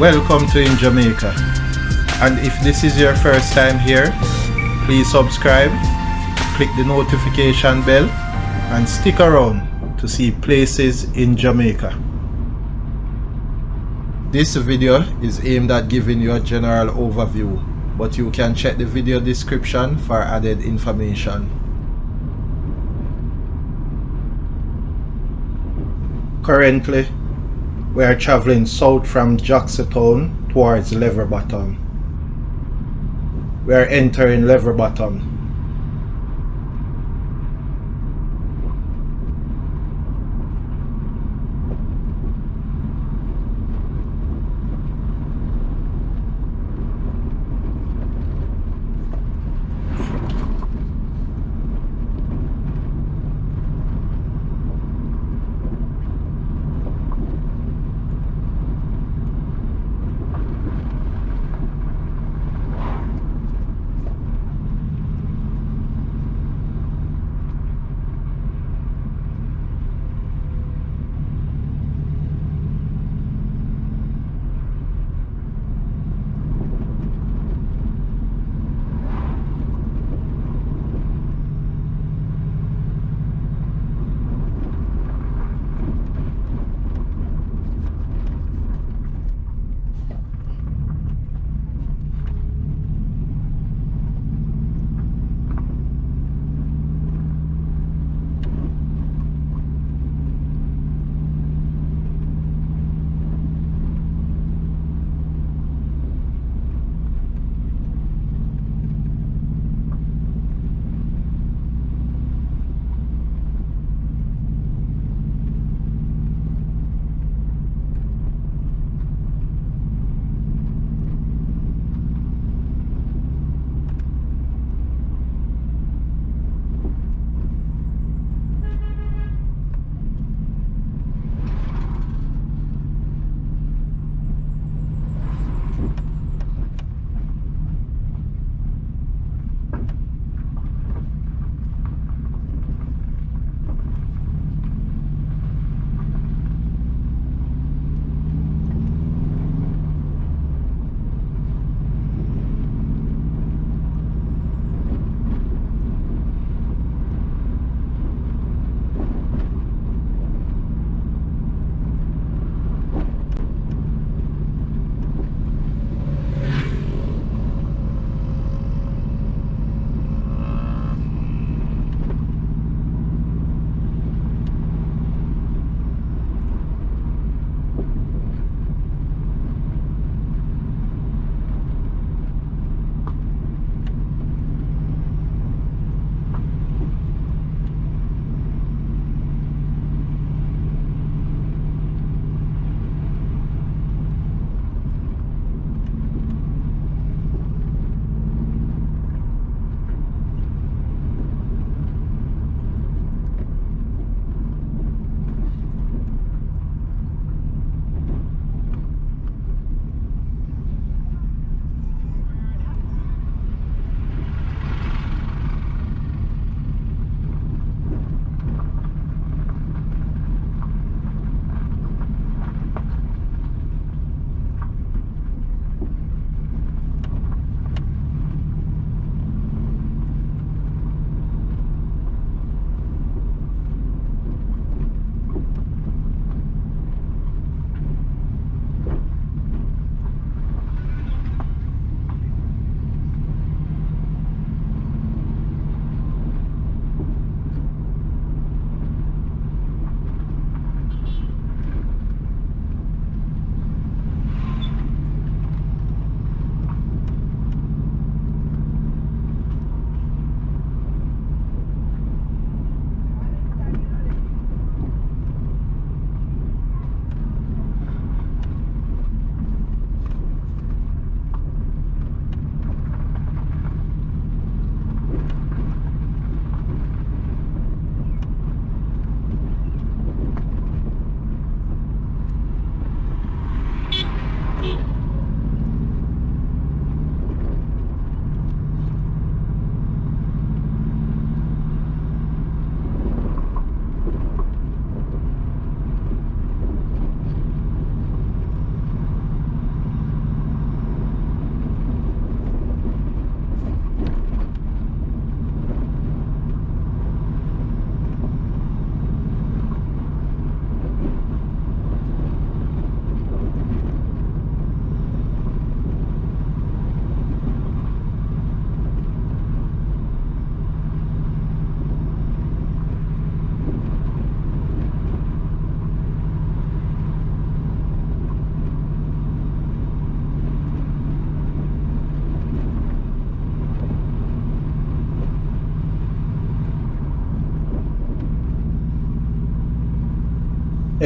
Welcome to In Jamaica. And if this is your first time here, please subscribe, click the notification bell, and stick around to see places in Jamaica. This video is aimed at giving you a general overview, but you can check the video description for added information. Currently, we are traveling south from Jackson towards Leverbottom. We are entering Leverbottom.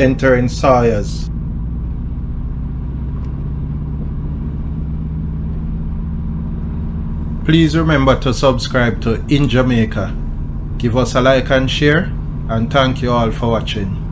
entering Sawyers. Please remember to subscribe to In Jamaica. Give us a like and share, and thank you all for watching.